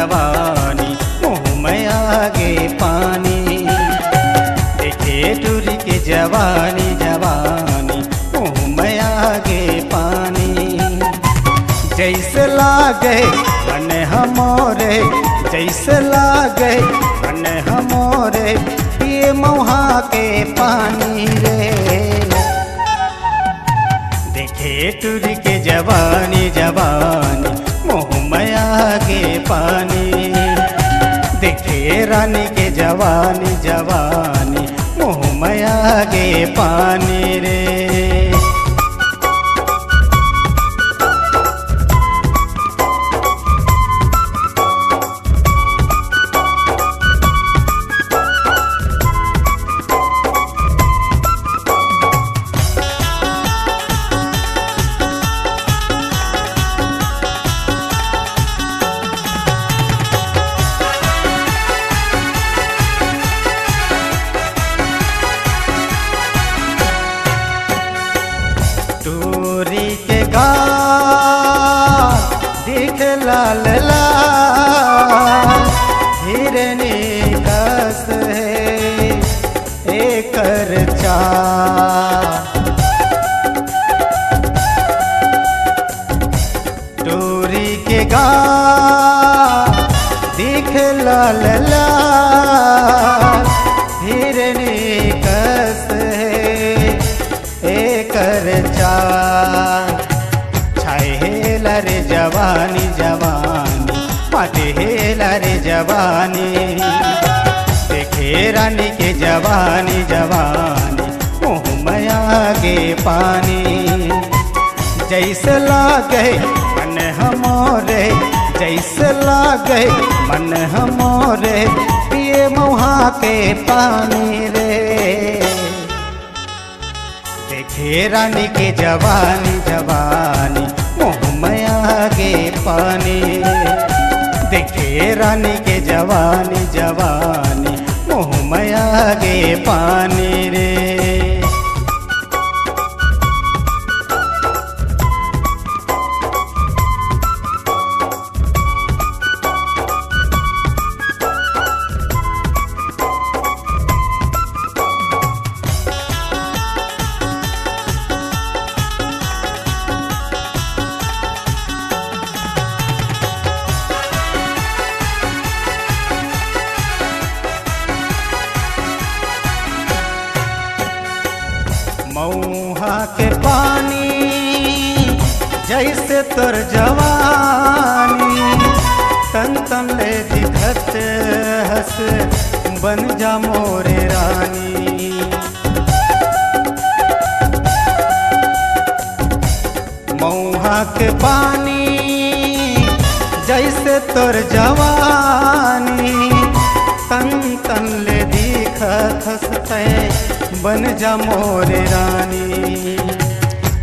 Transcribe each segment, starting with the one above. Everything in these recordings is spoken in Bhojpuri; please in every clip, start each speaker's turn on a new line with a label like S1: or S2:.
S1: जवानी मुँह में आगे पानी। देखे टूरी के जवानी जवानी मुँह में आगे पानी। जैसे लागे मन हमोरे जैसे लागे मन हमोरे पिए मौहा के पानी रे। देखे टूरी के जवानी जवानी मुँह में आगे पानी। देखे रानी के जवानी जवानी मुँह में आगे पानी रे। टूरी के गाल दिख लाल लाल हिरनी कस है एकर चाल। टूरी के गाल दिख लाल लाल हिरनी कस है एकर चाल। छाए हेला रे जवानी जवानी माटे हेला रे जवानी। देखे रानी के जवानी जवानी मुँह में आगे पानी। जैसे लागे मन हमोरे जैसे लागे मन हमोरे पिए मौहा के पानी रे। देखे रानी के जवानी जवानी मुँह में आगे पानी। देखे रानी के जवानी जवानी मुँह में आगे पानी रे। मौहा के पानी जैसे तोर जवानी तन तन ले दिखत हस बन जा मोरे रानी। मौहा के पानी जैसे तोर जवानी तन तन ले दिखत हस बन जा मोरे रानी।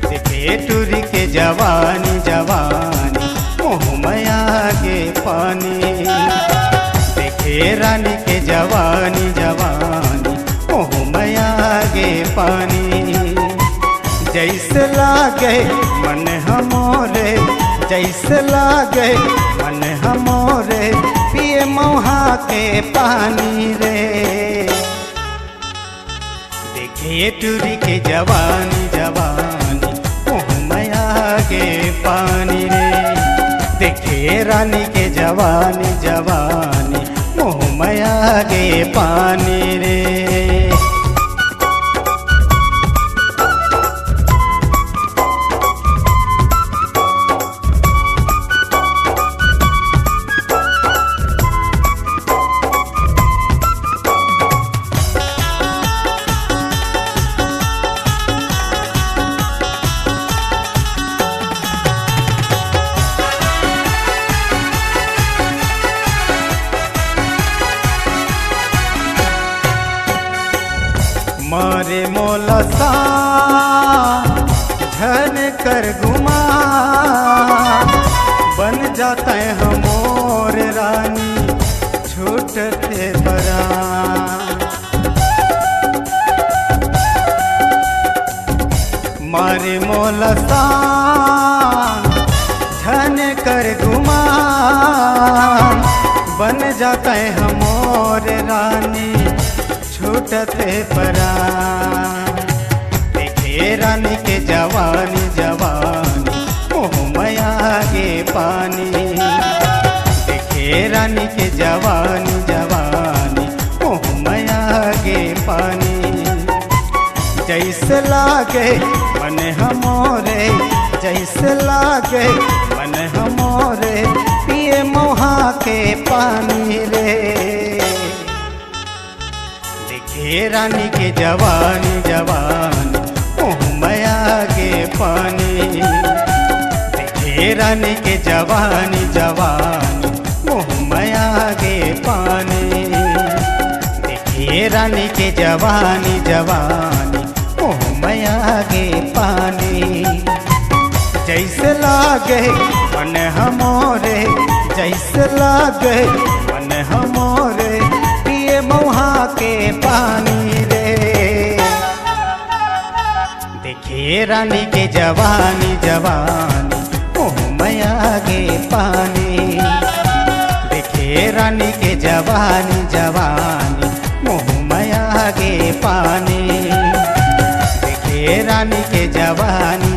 S1: देखे टूरी के जवानी जवानी मुँह में आगे पानी। देखे रानी के जवानी जवानी मुँह में आगे पानी। जैसे लागे मन हमोरे जैसे लागे मन हमोरे पिए मौहा के पानी रे। देखे टूरी के जवानी जवानी मुँह में आगे पानी रे। देखे रानी के जवानी जवानी मुँह में आगे पानी रे। मारे मोलसा झन कर घुमा बन जाता है हमोर रानी छूटते बरा। मारे मोलसान झन कर गुमान जाता है हमोर रानी छूटते परान। देखे रानी के जवानी जवानी मुँह में आगे पानी। देखे रानी के जवानी जवानी मुँह में आगे पानी। जैसे लागे मन हमोरे जैसे लागे मन हमोरे पिए मोहा के पानी रे। देखे रानी के जवानी जवानी मुँह में आगे पानी। देखे रानी के जवानी जवानी मुँह में आगे पानी। देखे रानी के जवानी जवानी मुँह में आगे पानी। जैसे लागे मन हमोरे जैसे लागे मन हमोरे पिए मोहा के पानी रे। देखे रानी के जवानी जवानी मुँह में आगे पानी। देखे रानी के जवानी जवानी मुँह में आगे पानी। देखे रानी के जवानी